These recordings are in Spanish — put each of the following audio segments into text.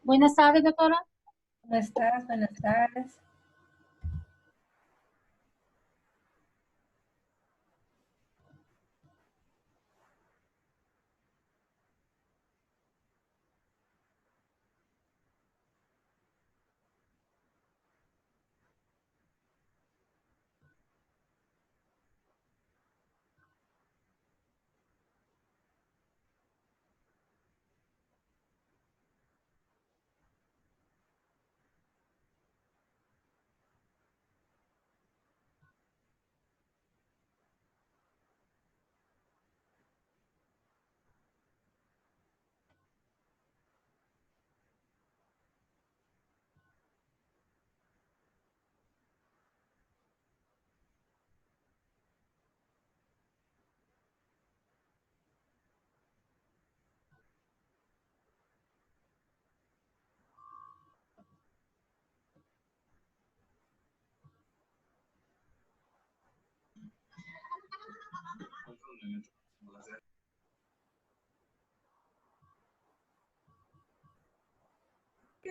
Buenas tardes, doctora. ¿Cómo estás? Buenas tardes.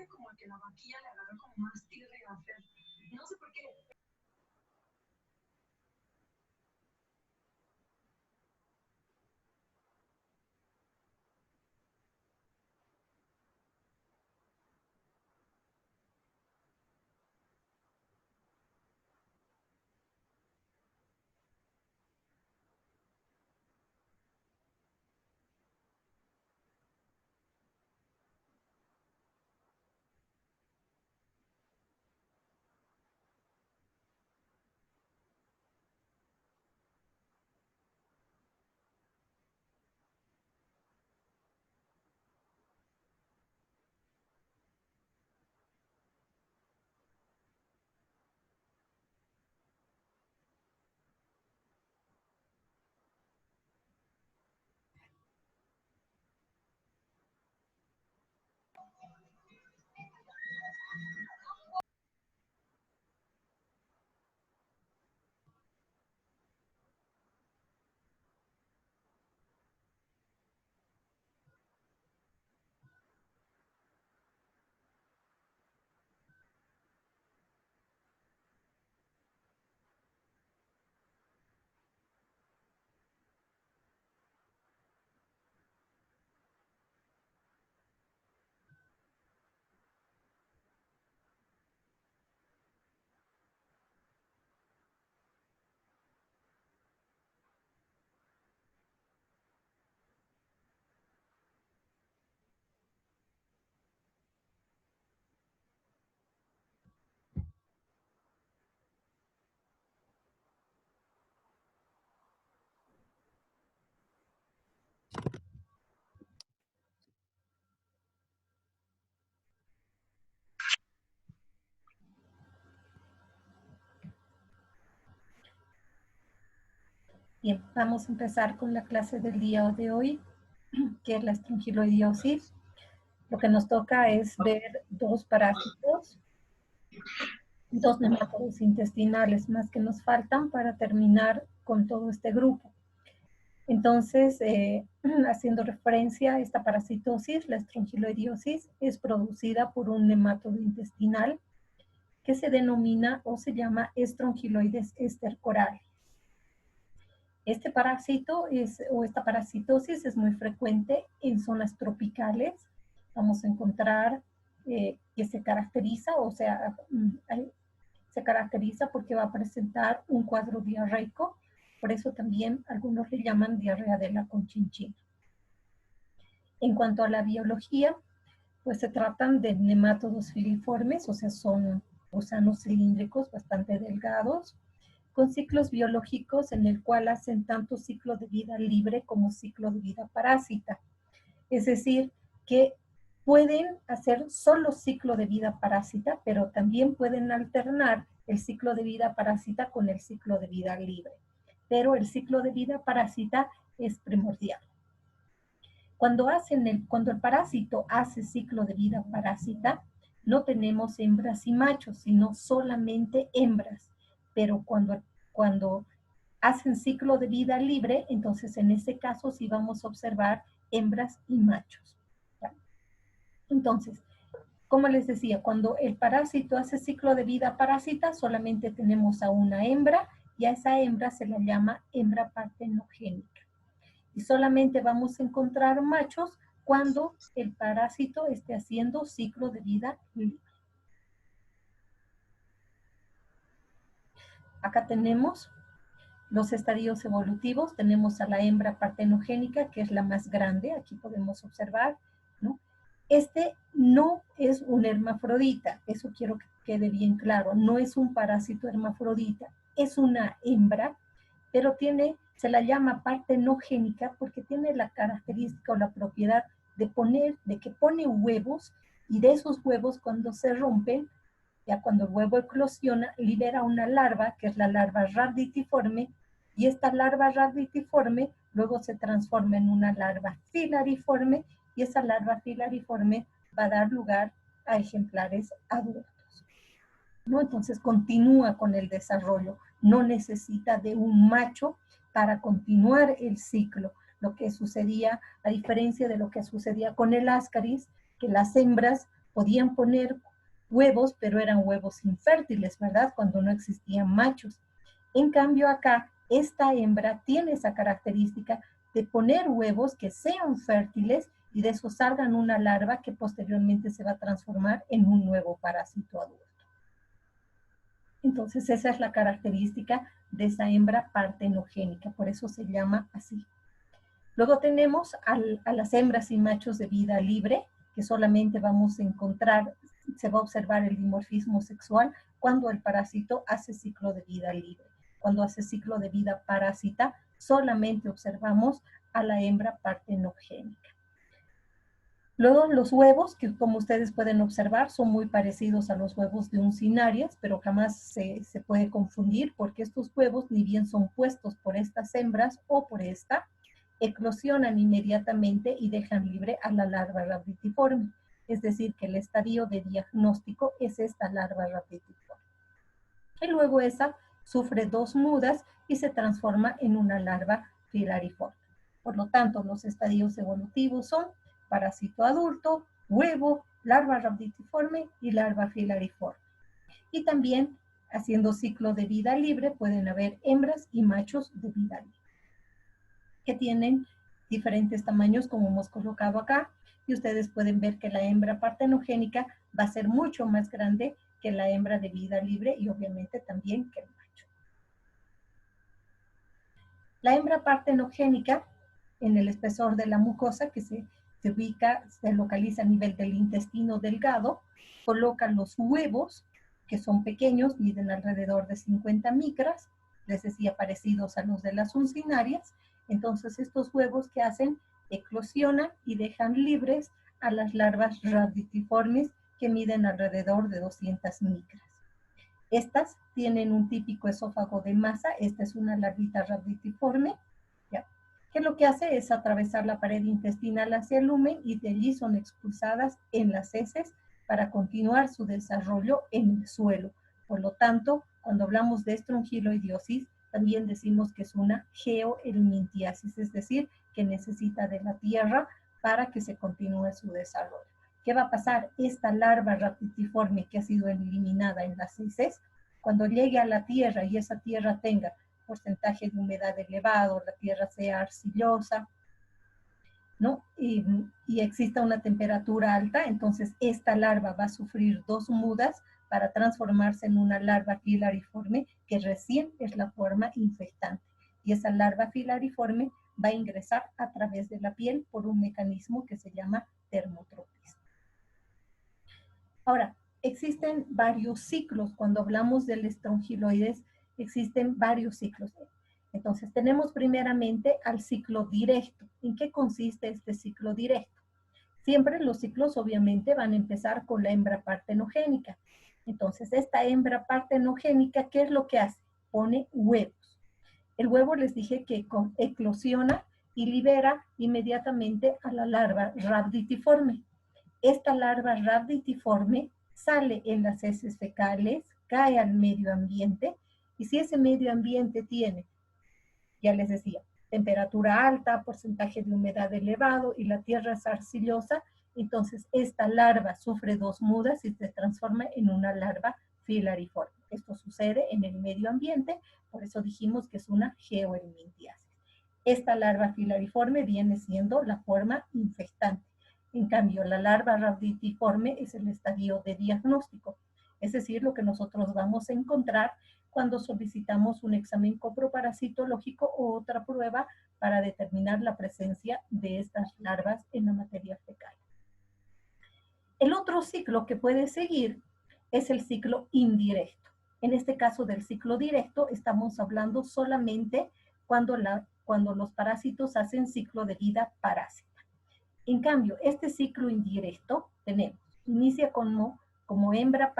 Como que la vaquilla le agarró como más tierra y a Fer. No sé por qué. Bien, vamos a empezar con la clase del día de hoy, que es la estrongiloidiosis. Lo que nos toca es ver dos parásitos, dos nematodos intestinales más que nos faltan para terminar con todo este grupo. Entonces, haciendo referencia a esta parasitosis, la estrongiloidiosis es producida por un nemátodo intestinal que se denomina o se llama Strongyloides estercorales. Este parásito o esta parasitosis es muy frecuente en zonas tropicales. Vamos a encontrar que se caracteriza, se caracteriza porque va a presentar un cuadro diarreico. Por eso también algunos le llaman diarrea de la conchinchina. En cuanto a la biología, pues se tratan de nemátodos filiformes, o sea, son gusanos cilíndricos bastante delgados, con ciclos biológicos en el cual hacen tanto ciclo de vida libre como ciclo de vida parásita. Es decir, que pueden hacer solo ciclo de vida parásita, pero también pueden alternar el ciclo de vida parásita con el ciclo de vida libre. Pero el ciclo de vida parásita es primordial. Cuando el parásito hace ciclo de vida parásita, no tenemos hembras y machos, sino solamente hembras. Pero cuando hacen ciclo de vida libre, entonces en ese caso sí vamos a observar hembras y machos. Entonces, como les decía, cuando el parásito hace ciclo de vida parásita, solamente tenemos a una hembra y a esa hembra se la llama hembra partenogénica. Y solamente vamos a encontrar machos cuando el parásito esté haciendo ciclo de vida libre. Acá tenemos los estadios evolutivos. Tenemos a la hembra partenogénica, que es la más grande. Aquí podemos observar, ¿no? Este no es un hermafrodita, eso quiero que quede bien claro. No es un parásito hermafrodita, es una hembra, pero se la llama partenogénica porque tiene la característica o la propiedad de que pone huevos, y de esos huevos, cuando se rompen, ya cuando el huevo eclosiona, libera una larva, que es la larva raditiforme, y esta larva raditiforme luego se transforma en una larva filariforme, y esa larva filariforme va a dar lugar a ejemplares adultos, ¿no? Entonces continúa con el desarrollo, no necesita de un macho para continuar el ciclo. Lo que sucedía, a diferencia de lo que sucedía con el ascaris, que las hembras podían poner huevos, pero eran huevos infértiles, ¿verdad? Cuando no existían machos. En cambio acá, esta hembra tiene esa característica de poner huevos que sean fértiles y de eso salgan una larva que posteriormente se va a transformar en un nuevo parásito adulto. Entonces esa es la característica de esa hembra partenogénica, por eso se llama así. Luego tenemos a las hembras y machos de vida libre, que solamente vamos a encontrar, se va a observar el dimorfismo sexual cuando el parásito hace ciclo de vida libre. Cuando hace ciclo de vida parásita, solamente observamos a la hembra partenogénica. Luego los huevos, que como ustedes pueden observar, son muy parecidos a los huevos de un Cinarias, pero jamás se puede confundir porque estos huevos, ni bien son puestos por estas hembras o por esta, eclosionan inmediatamente y dejan libre a la larva raditiforme. Es decir, que el estadio de diagnóstico es esta larva raditiforme. Y luego esa sufre 2 mudas y se transforma en una larva filariforme. Por lo tanto, los estadios evolutivos son parásito adulto, huevo, larva raditiforme y larva filariforme. Y también, haciendo ciclo de vida libre, pueden haber hembras y machos de vida libre, que tienen diferentes tamaños, como hemos colocado acá, y ustedes pueden ver que la hembra partenogénica va a ser mucho más grande que la hembra de vida libre y obviamente también que el macho. La hembra partenogénica, en el espesor de la mucosa, que se localiza a nivel del intestino delgado, coloca los huevos, que son pequeños, miden alrededor de 50 micras, les decía, parecidos a los de las uncinarias. Entonces estos huevos que hacen, eclosionan y dejan libres a las larvas raditiformes que miden alrededor de 200 micras. Estas tienen un típico esófago de masa. Esta es una larvita raditiforme, ¿ya? Que lo que hace es atravesar la pared intestinal hacia el lumen y de allí son expulsadas en las heces para continuar su desarrollo en el suelo. Por lo tanto, cuando hablamos de estrongiloidiosis, también decimos que es una geohelminthiasis, es decir, que necesita de la tierra para que se continúe su desarrollo. ¿Qué va a pasar? Esta larva raditiforme que ha sido eliminada en las heces, cuando llegue a la tierra y esa tierra tenga porcentaje de humedad elevado, la tierra sea arcillosa, ¿no? Y exista una temperatura alta, entonces esta larva va a sufrir 2 mudas para transformarse en una larva filariforme que recién es la forma infectante. Y esa larva filariforme va a ingresar a través de la piel por un mecanismo que se llama termotropismo. Ahora, existen varios ciclos. Cuando hablamos del estrongiloides, existen varios ciclos. Entonces, tenemos primeramente al ciclo directo. ¿En qué consiste este ciclo directo? Siempre los ciclos obviamente van a empezar con la hembra partenogénica. Entonces, esta hembra partenogénica, ¿qué es lo que hace? Pone huevos. El huevo les dije que eclosiona y libera inmediatamente a la larva rhabditiforme. Esta larva rhabditiforme sale en las heces fecales, cae al medio ambiente, y si ese medio ambiente tiene, ya les decía, temperatura alta, porcentaje de humedad elevado y la tierra es arcillosa, entonces esta larva sufre dos mudas y se transforma en una larva filariforme. Esto sucede en el medio ambiente, por eso dijimos que es una geohelminthiasis. Esta larva filariforme viene siendo la forma infectante. En cambio, la larva rhabditiforme es el estadio de diagnóstico, es decir, lo que nosotros vamos a encontrar cuando solicitamos un examen coproparasitológico o otra prueba para determinar la presencia de estas larvas en la materia fecal. El otro ciclo que puede seguir es el ciclo indirecto. En este caso del ciclo directo estamos hablando solamente cuando los parásitos hacen ciclo de vida parásita. En cambio, este ciclo indirecto inicia como hembra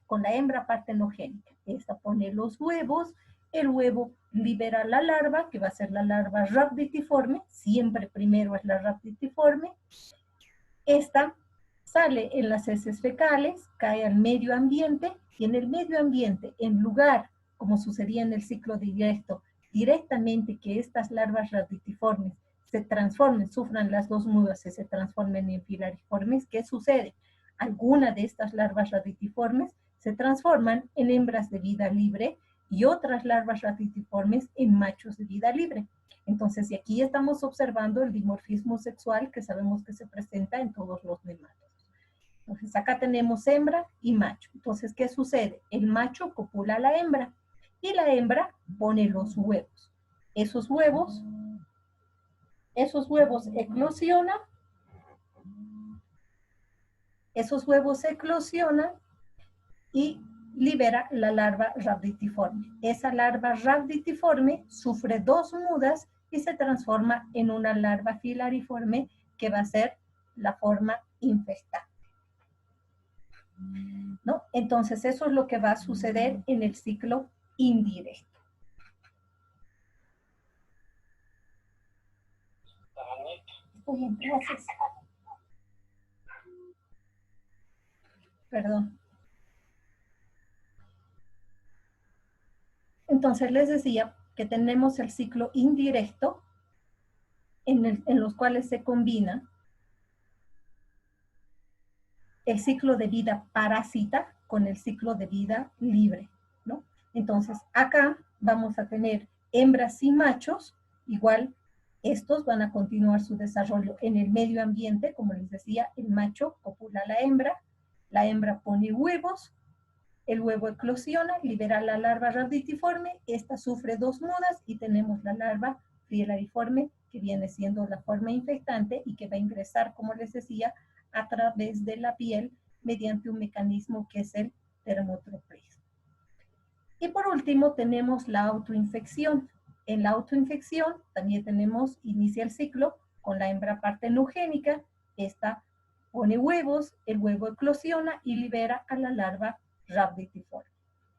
con la hembra partenogénica. Esta pone los huevos, el huevo libera la larva, que va a ser la larva rhabditiforme, siempre primero es la rhabditiforme. Esta sale en las heces fecales, cae al medio ambiente, y en el medio ambiente, en lugar, como sucedía en el ciclo directo, directamente que estas larvas rhabditiformes se transformen, sufran las dos mudas y se transformen en filariformes, ¿qué sucede? Algunas de estas larvas rhabditiformes se transforman en hembras de vida libre y otras larvas rhabditiformes en machos de vida libre. Entonces, y aquí estamos observando el dimorfismo sexual que sabemos que se presenta en todos los nemátodos. Entonces, acá tenemos hembra y macho. Entonces, ¿qué sucede? El macho copula a la hembra y la hembra pone los huevos. Esos huevos eclosionan. Esos huevos eclosionan y libera la larva rhabditiforme. Esa larva rhabditiforme sufre dos mudas y se transforma en una larva filariforme que va a ser la forma infectante, ¿no? Entonces, eso es lo que va a suceder en el ciclo indirecto. Bien, gracias. Perdón. Entonces, les decía que tenemos el ciclo indirecto en los cuales se combina el ciclo de vida parásita con el ciclo de vida libre, ¿no? Entonces, acá vamos a tener hembras y machos, igual estos van a continuar su desarrollo en el medio ambiente, como les decía, el macho copula a la hembra pone huevos, el huevo eclosiona, libera la larva rhabditiforme, esta sufre dos mudas y tenemos la larva filariforme que viene siendo la forma infectante y que va a ingresar, como les decía, a través de la piel mediante un mecanismo que es el termotroplismo. Y por último tenemos la autoinfección. En la autoinfección también inicia el ciclo con la hembra partenogénica, esta pone huevos, el huevo eclosiona y libera a la larva rhabditiforme.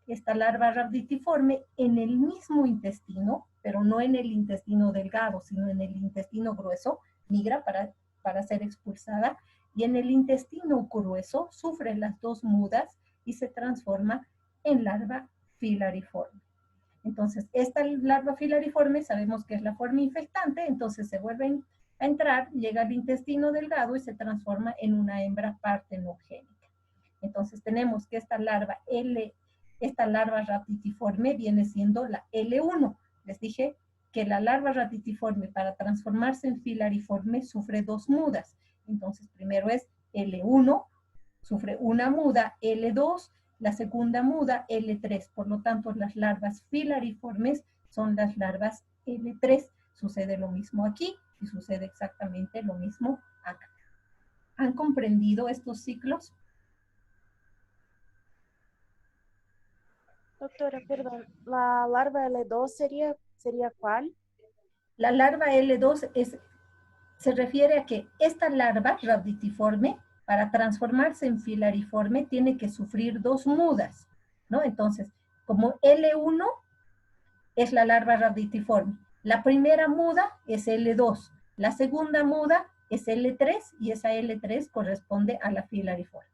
Esta larva rhabditiforme en el mismo intestino, pero no en el intestino delgado, sino en el intestino grueso, migra para ser expulsada, y en el intestino grueso sufre las dos mudas y se transforma en larva filariforme. Entonces, esta larva filariforme sabemos que es la forma infectante, entonces se vuelve a entrar, llega al intestino delgado y se transforma en una hembra partenogénica. Entonces, tenemos que esta larva rhabditiforme viene siendo la L1. Les dije que la larva rhabditiforme para transformarse en filariforme sufre dos mudas. Entonces, primero es L1, sufre una muda, L2, la segunda muda, L3. Por lo tanto, las larvas filariformes son las larvas L3. Sucede lo mismo aquí y sucede exactamente lo mismo acá. ¿Han comprendido estos ciclos? Doctora, perdón, ¿la larva L2 sería cuál? La larva L2 se refiere a que esta larva rhabditiforme, para transformarse en filariforme, tiene que sufrir dos mudas, ¿no? Entonces, como L1 es la larva rhabditiforme, La primera muda es L2, la segunda muda es L3 y esa L3 corresponde a la filariforme.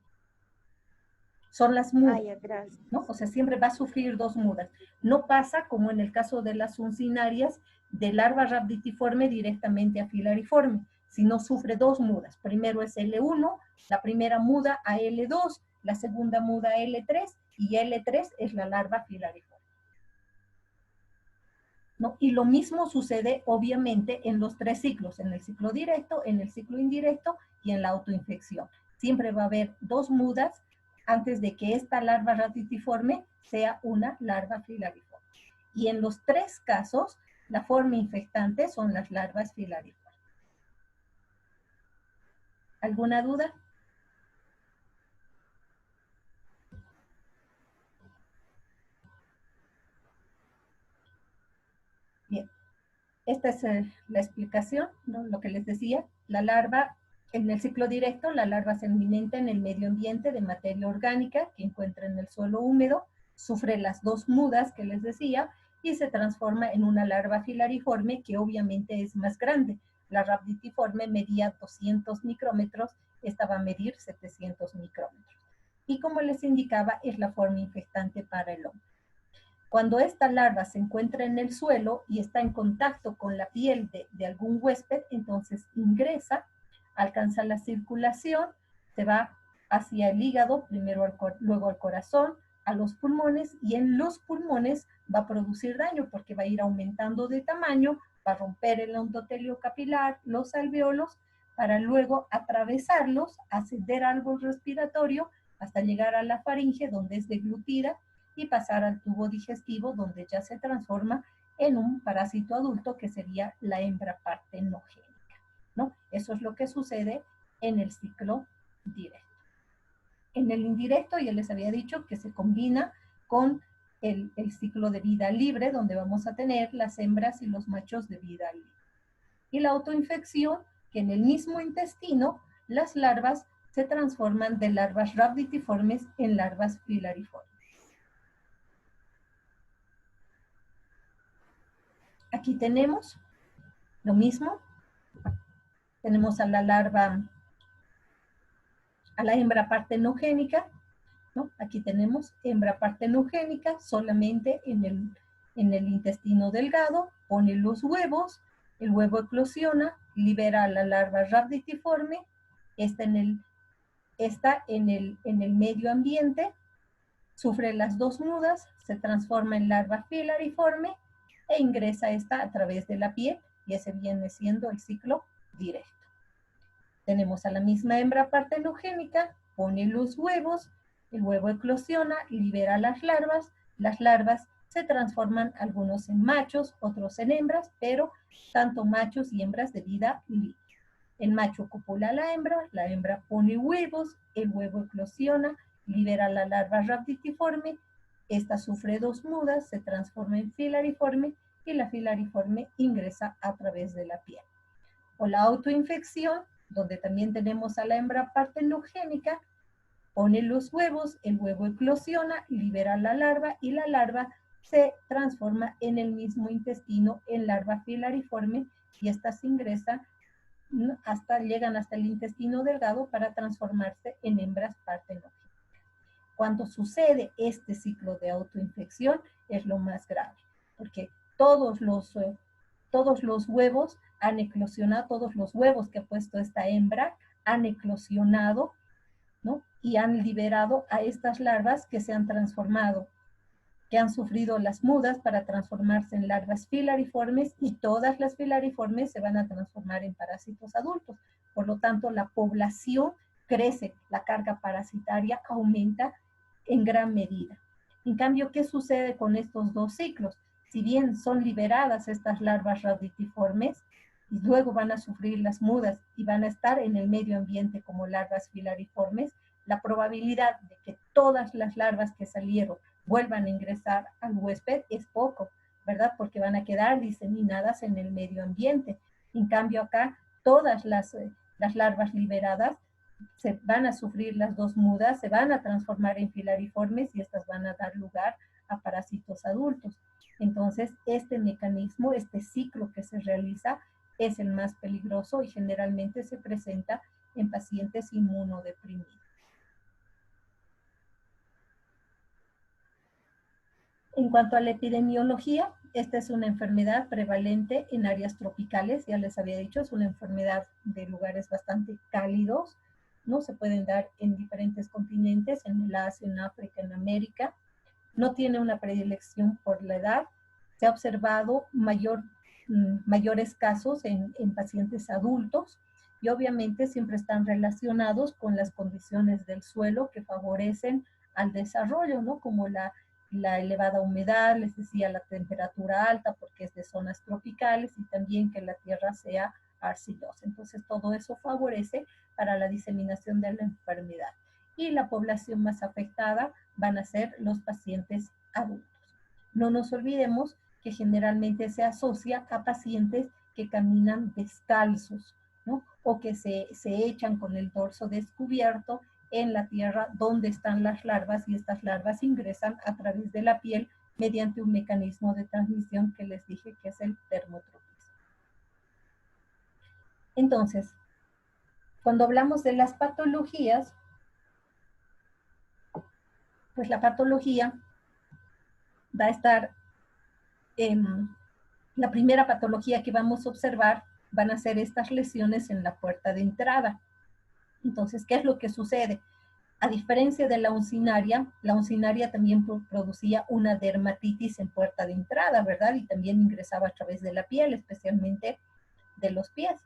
Son las mudas, Ya, gracias. ¿no? O sea, siempre va a sufrir dos mudas. No pasa como en el caso de las uncinarias, de larva rhabditiforme directamente a filariforme, sino sufre dos mudas. Primero es L1, la primera muda a L2, la segunda muda a L3 y L3 es la larva filariforme, ¿no? Y lo mismo sucede obviamente en los tres ciclos, en el ciclo directo, en el ciclo indirecto y en la autoinfección. Siempre va a haber dos mudas antes de que esta larva rhabditiforme sea una larva filariforme. Y en los tres casos, la forma infectante son las larvas filariformes. ¿Alguna duda? Bien, esta es la explicación, ¿no? Lo que les decía, la larva en el ciclo directo, la larva se alimenta en el medio ambiente de materia orgánica que encuentra en el suelo húmedo, sufre las dos mudas que les decía y se transforma en una larva filariforme que obviamente es más grande. La rhabditiforme medía 200 micrómetros, esta va a medir 700 micrómetros. Y como les indicaba, es la forma infectante para el hombre. Cuando esta larva se encuentra en el suelo y está en contacto con la piel de algún huésped, entonces ingresa, alcanza la circulación, se va hacia el hígado, primero luego al corazón, a los pulmones, y en los pulmones va a producir daño porque va a ir aumentando de tamaño, va a romper el endotelio capilar, los alveolos, para luego atravesarlos, ascender al árbol respiratorio hasta llegar a la faringe, donde es deglutida, y pasar al tubo digestivo, donde ya se transforma en un parásito adulto que sería la hembra partenogénica, ¿no? Eso es lo que sucede en el ciclo directo. En el indirecto ya les había dicho que se combina con el ciclo de vida libre, donde vamos a tener las hembras y los machos de vida libre. Y la autoinfección, que en el mismo intestino las larvas se transforman de larvas rhabditiformes en larvas filariformes. Aquí tenemos lo mismo. Tenemos a la larva, a la hembra partenogénica, ¿no? Aquí tenemos hembra partenogénica solamente en el intestino delgado, pone los huevos, el huevo eclosiona, libera a la larva rhabditiforme, está en el medio ambiente, sufre las dos mudas, se transforma en larva filariforme e ingresa esta a través de la piel, y ese viene siendo el ciclo directo. Tenemos a la misma hembra partenogénica, pone los huevos, el huevo eclosiona, libera las larvas se transforman algunos en machos, otros en hembras, pero tanto machos y hembras de vida libre. El macho copula a la hembra pone huevos, el huevo eclosiona, libera la larva rhabditiforme, esta sufre dos mudas, se transforma en filariforme y la filariforme ingresa a través de la piel. O la autoinfección, donde también tenemos a la hembra partenogénica, pone los huevos, el huevo eclosiona, libera la larva y la larva se transforma en el mismo intestino en larva filariforme y estas ingresan llegan hasta el intestino delgado para transformarse en hembras partenogénicas. Cuando sucede este ciclo de autoinfección es lo más grave, porque todos los huevos han eclosionado, todos los huevos que ha puesto esta hembra han eclosionado, ¿no? Y han liberado a estas larvas que se han transformado, que han sufrido las mudas para transformarse en larvas filariformes, y todas las filariformes se van a transformar en parásitos adultos. Por lo tanto, la población crece, la carga parasitaria aumenta en gran medida. En cambio, ¿qué sucede con estos dos ciclos? Si bien son liberadas estas larvas rhabditiformes, y luego van a sufrir las mudas y van a estar en el medio ambiente como larvas filariformes, la probabilidad de que todas las larvas que salieron vuelvan a ingresar al huésped es poco, ¿verdad? Porque van a quedar diseminadas en el medio ambiente. En cambio acá, todas las larvas liberadas se van a sufrir las dos mudas, se van a transformar en filariformes y estas van a dar lugar a parásitos adultos. Entonces, este mecanismo, este ciclo que se realiza es el más peligroso y generalmente se presenta en pacientes inmunodeprimidos. En cuanto a la epidemiología, esta es una enfermedad prevalente en áreas tropicales, ya les había dicho, es una enfermedad de lugares bastante cálidos, ¿no? Se pueden dar en diferentes continentes, en el Asia, en África, en América. No tiene una predilección por la edad. Se ha observado mayores casos en pacientes adultos y obviamente siempre están relacionados con las condiciones del suelo que favorecen al desarrollo, ¿no? Como la elevada humedad, les decía, la temperatura alta porque es de zonas tropicales y también que la tierra sea arcillosa. Entonces todo eso favorece para la diseminación de la enfermedad. Y la población más afectada van a ser los pacientes adultos. No nos olvidemos que generalmente se asocia a pacientes que caminan descalzos, ¿no? O que se echan con el dorso descubierto en la tierra donde están las larvas y estas larvas ingresan a través de la piel mediante un mecanismo de transmisión que les dije que es el dermotropismo. Entonces, cuando hablamos de las patologías, pues la patología va a estar en la primera patología que vamos a observar van a ser estas lesiones en la puerta de entrada. Entonces, ¿qué es lo que sucede? A diferencia de la uncinaria también producía una dermatitis en puerta de entrada, ¿verdad? Y también ingresaba a través de la piel, especialmente de los pies.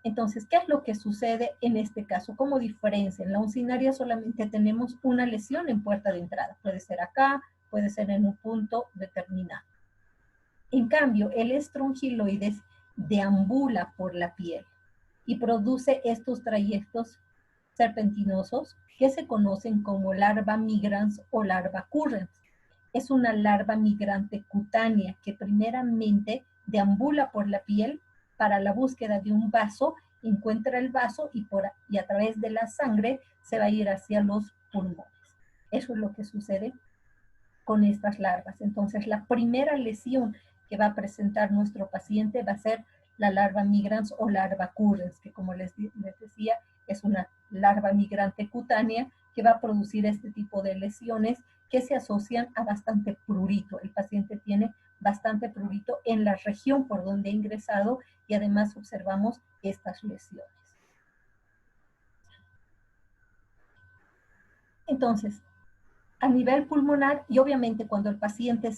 Entonces, ¿qué es lo que sucede en este caso? ¿Cómo diferencia? En la uncinaria solamente tenemos una lesión en puerta de entrada. Puede ser acá, puede ser en un punto determinado. En cambio, el estrongiloides deambula por la piel y produce estos trayectos serpentinosos que se conocen como larva migrans o larva currens. Es una larva migrante cutánea que primeramente deambula por la piel para la búsqueda de un vaso, encuentra el vaso y a través de la sangre se va a ir hacia los pulmones. Eso es lo que sucede con estas larvas. Entonces, la primera lesión que va a presentar nuestro paciente va a ser la larva migrans o larva currens, que como les decía, es una larva migrante cutánea que va a producir este tipo de lesiones que se asocian a bastante prurito. El paciente tiene bastante prurito en la región por donde ha ingresado y además observamos estas lesiones. Entonces, a nivel pulmonar, y obviamente cuando el paciente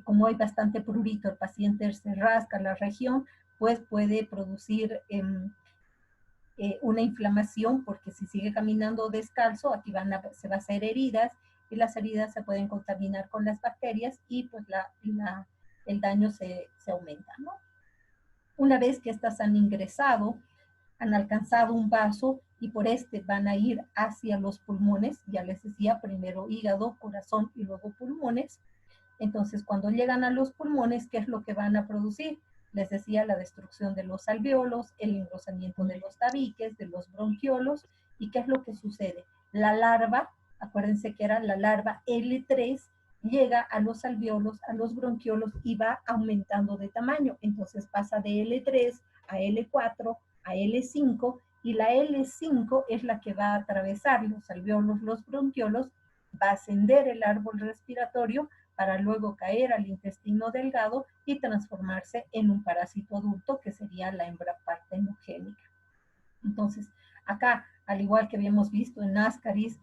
como hay bastante prurito, el paciente se rasca la región, pues puede producir una inflamación, porque si sigue caminando descalzo, aquí se va a hacer heridas, y las heridas se pueden contaminar con las bacterias, y pues el daño se aumenta, ¿no? Una vez que estas han ingresado, han alcanzado un vaso y por este van a ir hacia los pulmones, ya les decía, primero hígado, corazón y luego pulmones. Entonces, cuando llegan a los pulmones, ¿qué es lo que van a producir? Les decía, la destrucción de los alveolos, el engrosamiento de los tabiques, de los bronquiolos, ¿y qué es lo que sucede? La larva, acuérdense que era la larva L3, llega a los alveolos, a los bronquiolos y va aumentando de tamaño. Entonces pasa de L3 a L4, a L5, y la L5 es la que va a atravesar los alveolos, los bronquiolos, va a ascender el árbol respiratorio para luego caer al intestino delgado y transformarse en un parásito adulto que sería la hembra partenogénica. Entonces, acá, al igual que habíamos visto en Ascaris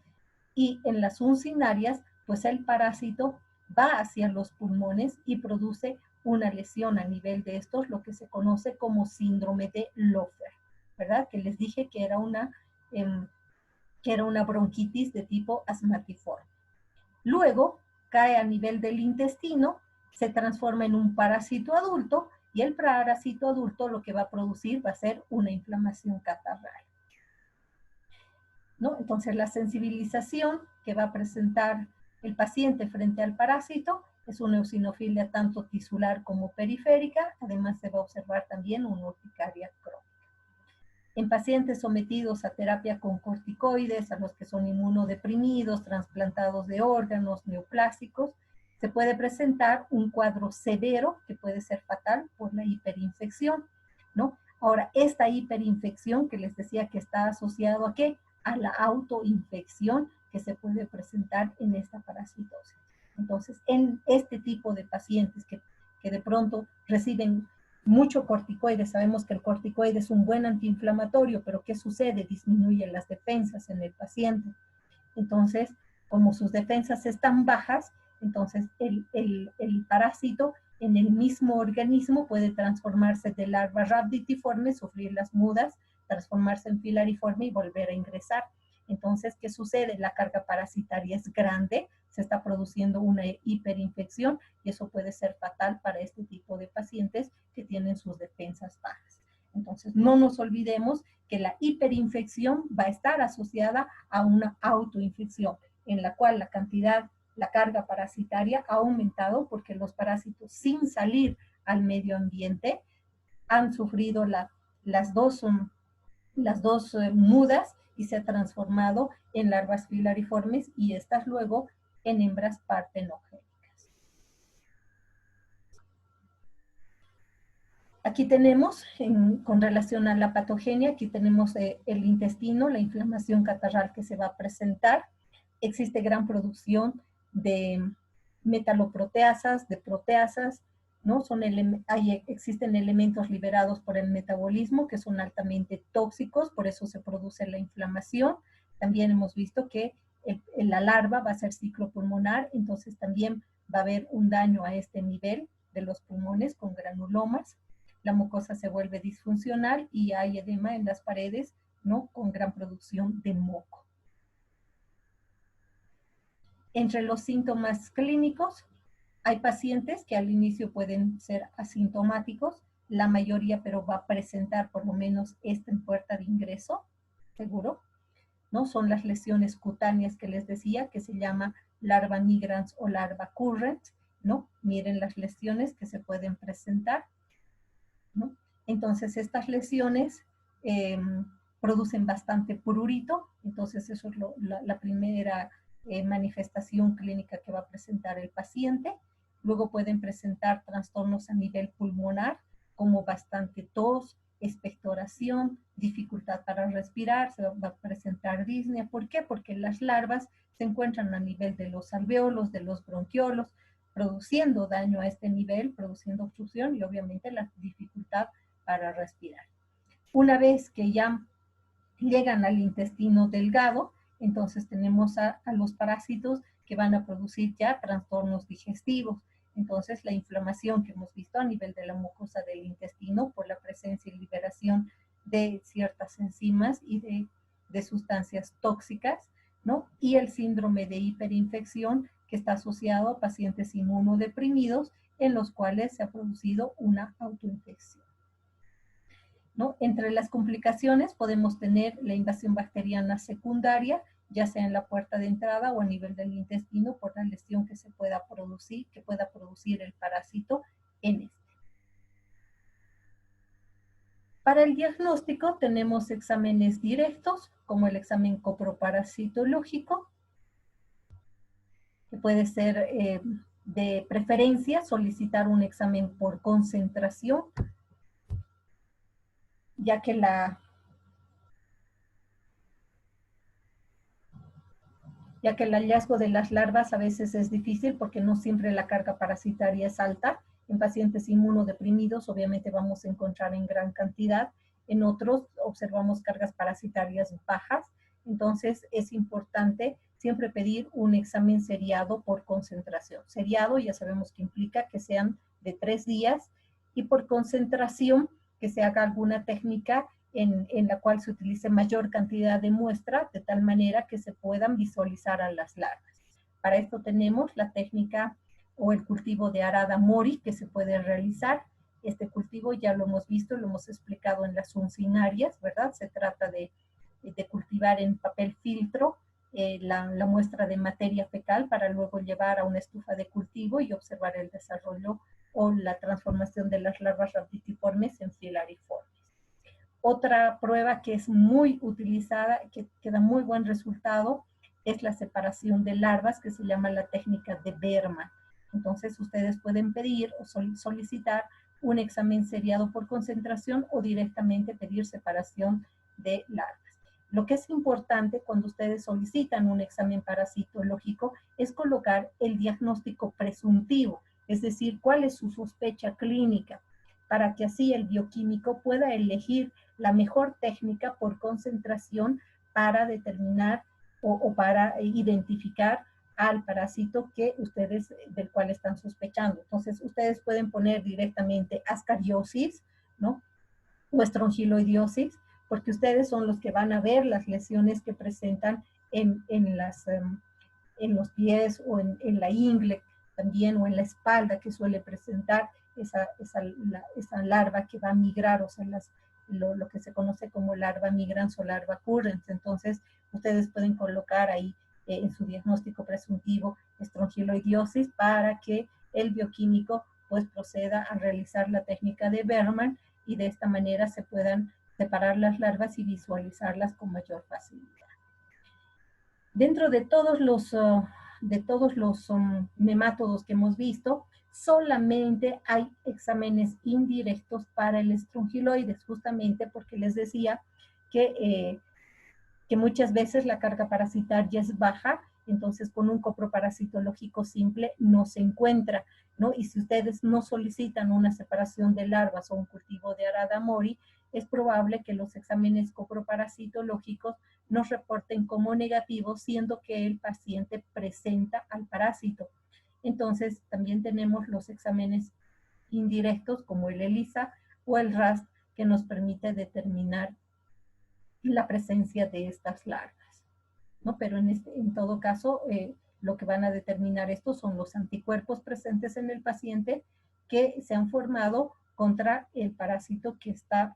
y en las uncinarias, pues el parásito va hacia los pulmones y produce una lesión a nivel de estos, lo que se conoce como síndrome de Loeffler, ¿verdad? Que les dije que era una bronquitis de tipo asmatiforme. Luego cae a nivel del intestino, se transforma en un parásito adulto y el parásito adulto lo que va a producir va a ser una inflamación catarral, ¿no? Entonces la sensibilización que va a presentar el paciente frente al parásito es una eosinofilia tanto tisular como periférica, además se va a observar también una urticaria crónica. En pacientes sometidos a terapia con corticoides, a los que son inmunodeprimidos, trasplantados de órganos, neoplásicos, se puede presentar un cuadro severo que puede ser fatal por la hiperinfección, ¿no? Ahora, esta hiperinfección que les decía que está asociado ¿a qué? A la autoinfección que se puede presentar en esta parasitosis. Entonces, en este tipo de pacientes que de pronto reciben mucho corticoide, sabemos que el corticoide es un buen antiinflamatorio, pero ¿qué sucede? Disminuye las defensas en el paciente. Entonces, como sus defensas están bajas, entonces el parásito en el mismo organismo puede transformarse de larva rhabditiforme, sufrir las mudas, transformarse en filariforme y volver a ingresar. Entonces, ¿qué sucede? La carga parasitaria es grande, se está produciendo una hiperinfección y eso puede ser fatal para este tipo de pacientes que tienen sus defensas bajas. Entonces, no nos olvidemos que la hiperinfección va a estar asociada a una autoinfección, en la cual la carga parasitaria ha aumentado porque los parásitos, sin salir al medio ambiente, han sufrido las dos mudas y se ha transformado en larvas filariformes y estas luego en hembras partenogénicas. Aquí tenemos, con relación a la patogenia, aquí tenemos el intestino, la inflamación catarral que se va a presentar. Existe gran producción de metaloproteasas, de proteasas, ¿no? Existen elementos liberados por el metabolismo que son altamente tóxicos, por eso se produce la inflamación. También hemos visto que la larva va a ser ciclopulmonar, entonces también va a haber un daño a este nivel de los pulmones con granulomas. La mucosa se vuelve disfuncional y hay edema en las paredes, ¿no? Con gran producción de moco. Entre los síntomas clínicos, hay pacientes que al inicio pueden ser asintomáticos, la mayoría pero va a presentar por lo menos esta en puerta de ingreso, seguro, ¿no? Son las lesiones cutáneas que les decía, que se llama larva nigrans o larva currens, ¿no? Miren las lesiones que se pueden presentar, ¿no? Entonces, estas lesiones producen bastante prurito, entonces eso es la primera manifestación clínica que va a presentar el paciente. Luego pueden presentar trastornos a nivel pulmonar, como bastante tos, expectoración, dificultad para respirar, se va a presentar disnea. ¿Por qué? Porque las larvas se encuentran a nivel de los alveolos, de los bronquiolos, produciendo daño a este nivel, produciendo obstrucción y obviamente la dificultad para respirar. Una vez que ya llegan al intestino delgado, entonces tenemos a los parásitos que van a producir ya trastornos digestivos. Entonces la inflamación que hemos visto a nivel de la mucosa del intestino por la presencia y liberación de ciertas enzimas y de sustancias tóxicas, ¿no? Y el síndrome de hiperinfección que está asociado a pacientes inmunodeprimidos en los cuales se ha producido una autoinfección, ¿no? Entre las complicaciones podemos tener la invasión bacteriana secundaria, ya sea en la puerta de entrada o a nivel del intestino por la lesión que pueda producir el parásito en este. Para el diagnóstico tenemos exámenes directos, como el examen coproparasitológico, que puede ser de preferencia solicitar un examen por concentración, ya que el hallazgo de las larvas a veces es difícil porque no siempre la carga parasitaria es alta. En pacientes inmunodeprimidos obviamente vamos a encontrar en gran cantidad, en otros observamos cargas parasitarias bajas, entonces es importante siempre pedir un examen seriado por concentración. Seriado ya sabemos que implica que sean de 3 días y por concentración que se haga alguna técnica en la cual se utilice mayor cantidad de muestra de tal manera que se puedan visualizar a las larvas. Para esto tenemos la técnica o el cultivo de arada mori que se puede realizar. Este cultivo ya lo hemos visto, lo hemos explicado en las uncinarias, ¿verdad? Se trata de cultivar en papel filtro la muestra de materia fecal para luego llevar a una estufa de cultivo y observar el desarrollo o la transformación de las larvas rhabditiformes en filariformes. Otra prueba que es muy utilizada, que da muy buen resultado, es la separación de larvas, que se llama la técnica de Berman. Entonces ustedes pueden pedir o solicitar un examen seriado por concentración o directamente pedir separación de larvas. Lo que es importante cuando ustedes solicitan un examen parasitológico es colocar el diagnóstico presuntivo, es decir, cuál es su sospecha clínica, para que así el bioquímico pueda elegir la mejor técnica por concentración para determinar o para identificar al parásito del cual están sospechando. Entonces, ustedes pueden poner directamente ascariosis, ¿no? O estrongiloidiosis, porque ustedes son los que van a ver las lesiones que presentan en los pies o en la ingle también, o en la espalda, que suele presentar esa larva que va a migrar, o sea, lo que se conoce como larva migrans o larva currens. Entonces, ustedes pueden colocar ahí en su diagnóstico presuntivo estrongiloidiosis para que el bioquímico pues proceda a realizar la técnica de Berman y de esta manera se puedan separar las larvas y visualizarlas con mayor facilidad. Dentro de todos los nemátodos que hemos visto, solamente hay exámenes indirectos para el estrongiloides, justamente porque les decía que muchas veces la carga parasitaria es baja, entonces con un coproparasitológico simple no se encuentra, ¿no? Y si ustedes no solicitan una separación de larvas o un cultivo de Arada mori, es probable que los exámenes coproparasitológicos nos reporten como negativos, siendo que el paciente presenta al parásito. Entonces, también tenemos los exámenes indirectos como el ELISA o el RAST, que nos permite determinar la presencia de estas larvas, ¿no? Pero en todo caso, lo que van a determinar estos son los anticuerpos presentes en el paciente que se han formado contra el parásito que está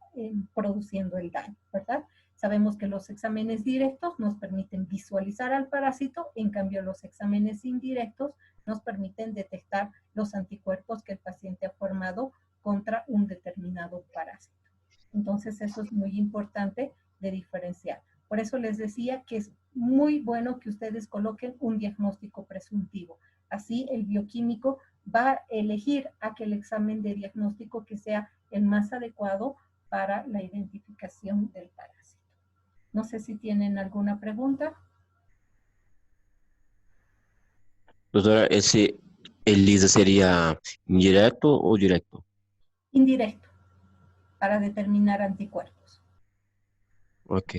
produciendo el daño, ¿verdad? Sabemos que los exámenes directos nos permiten visualizar al parásito, en cambio los exámenes indirectos nos permiten detectar los anticuerpos que el paciente ha formado contra un determinado parásito. Entonces eso es muy importante de diferenciar. Por eso les decía que es muy bueno que ustedes coloquen un diagnóstico presuntivo. Así el bioquímico va a elegir aquel examen de diagnóstico que sea el más adecuado para la identificación del parásito. No sé si tienen alguna pregunta. Doctora, ¿el ELISA sería indirecto o directo? Indirecto, para determinar anticuerpos. Ok.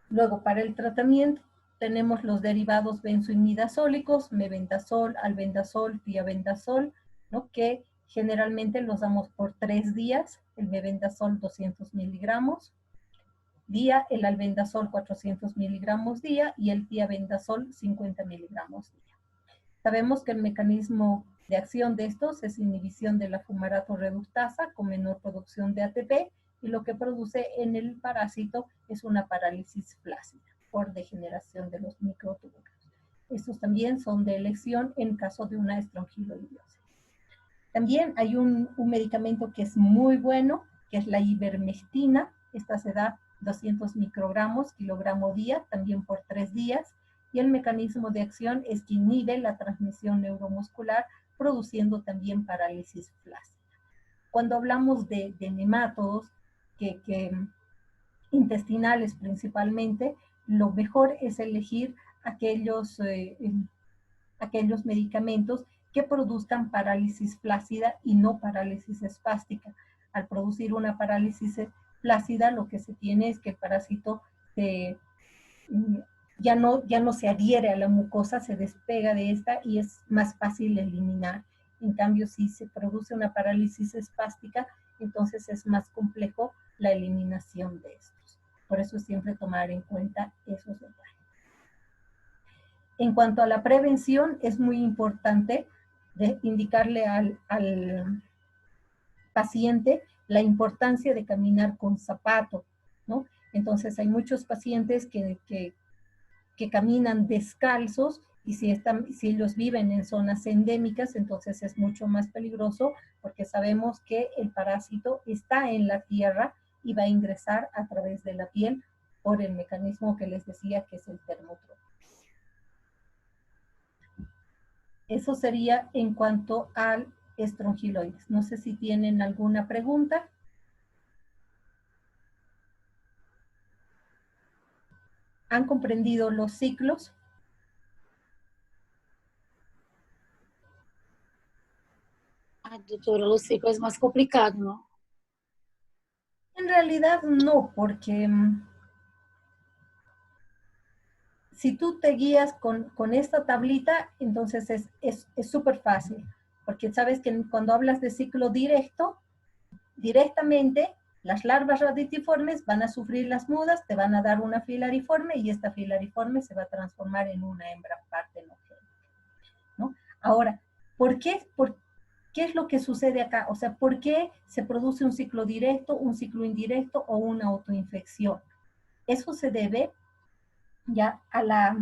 Luego, para el tratamiento, tenemos los derivados benzoimidazólicos, mebendazol, albendazol, tiabendazol, ¿no? Que generalmente los damos por 3 días, el mebendazol 200 miligramos día, el albendazol 400 miligramos día y el tiabendazol 50 miligramos día. Sabemos que el mecanismo de acción de estos es inhibición de la fumarato reductasa con menor producción de ATP, y lo que produce en el parásito es una parálisis flácida por degeneración de los microtúbulos. Estos también son de elección en caso de una estrongiloidiosis. También hay un medicamento que es muy bueno, que es la ivermectina. Esta se da 200 microgramos, kilogramo día, también por 3 días. Y el mecanismo de acción es que inhibe la transmisión neuromuscular, produciendo también parálisis flácida. Cuando hablamos de nemátodos, intestinales principalmente, lo mejor es elegir aquellos medicamentos que produzcan parálisis flácida y no parálisis espástica. Al producir una parálisis flácida, lo que se tiene es que el parásito ya no se adhiere a la mucosa, se despega de esta y es más fácil eliminar. En cambio, si se produce una parálisis espástica, entonces es más complejo la eliminación de estos. Por eso siempre tomar en cuenta esos detalles. En cuanto a la prevención, es muy importante indicarle al paciente la importancia de caminar con zapato, ¿no? Entonces hay muchos pacientes que caminan descalzos, y si ellos viven en zonas endémicas, entonces es mucho más peligroso, porque sabemos que el parásito está en la tierra y va a ingresar a través de la piel por el mecanismo que les decía, que es el termotropos. Eso sería en cuanto al estrongiloides. No sé si tienen alguna pregunta. ¿Han comprendido los ciclos? Doctora, los ciclos es más complicado, ¿no? En realidad no, porque si tú te guías con esta tablita, entonces es súper fácil, porque sabes que cuando hablas de ciclo directo, directamente las larvas raditiformes van a sufrir las mudas, te van a dar una filariforme y esta filariforme se va a transformar en una hembra partenogénica, ¿no? Ahora, ¿por qué es lo que sucede acá? O sea, ¿por qué se produce un ciclo directo, un ciclo indirecto o una autoinfección? Eso se debe ya a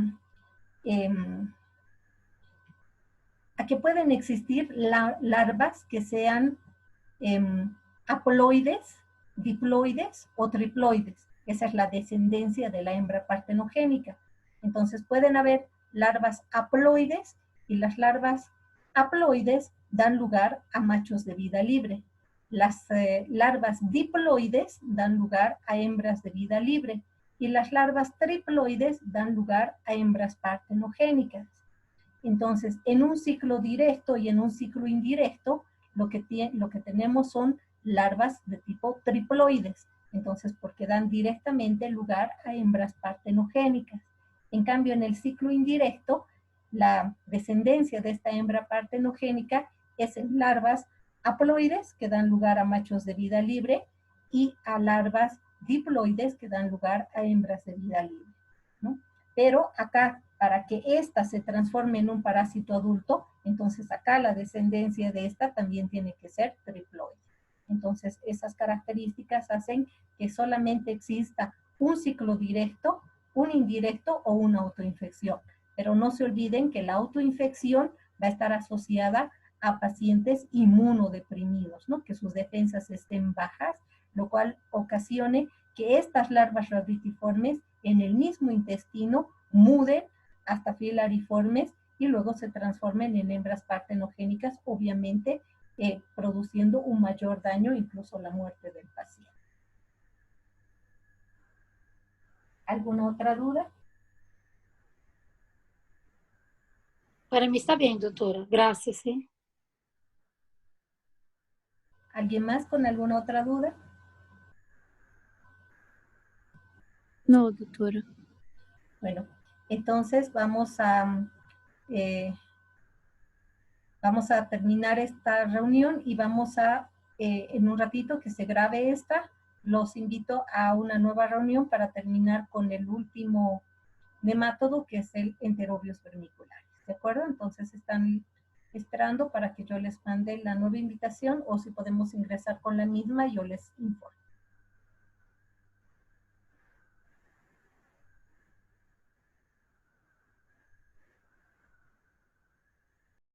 que pueden existir larvas que sean haploides, diploides o triploides. Esa es la descendencia de la hembra partenogénica. Entonces pueden haber larvas haploides y las larvas haploides dan lugar a machos de vida libre. Las larvas diploides dan lugar a hembras de vida libre y las larvas triploides dan lugar a hembras partenogénicas. Entonces, en un ciclo directo y en un ciclo indirecto, lo que tenemos son larvas de tipo triploides, entonces porque dan directamente lugar a hembras partenogénicas. En cambio, en el ciclo indirecto, la descendencia de esta hembra partenogénica es en larvas haploides, que dan lugar a machos de vida libre, y a larvas diploides, que dan lugar a hembras de vida libre, ¿no? Pero acá, para que ésta se transforme en un parásito adulto, entonces acá la descendencia de esta también tiene que ser triploide. Entonces, esas características hacen que solamente exista un ciclo directo, un indirecto o una autoinfección. Pero no se olviden que la autoinfección va a estar asociada a pacientes inmunodeprimidos, ¿no? Que sus defensas estén bajas, lo cual ocasione que estas larvas raditiformes en el mismo intestino muden hasta filariformes y luego se transformen en hembras partenogénicas, obviamente produciendo un mayor daño, incluso la muerte del paciente. ¿Alguna otra duda? Para mí está bien, doctora. Gracias, ¿sí? ¿Alguien más con alguna otra duda? No, doctora. Bueno, entonces vamos a terminar esta reunión y vamos a, en un ratito que se grabe esta, los invito a una nueva reunión para terminar con el último nemátodo, que es el enterobius vermicularis. ¿De acuerdo? Entonces están esperando para que yo les mande la nueva invitación, o si podemos ingresar con la misma, yo les informo.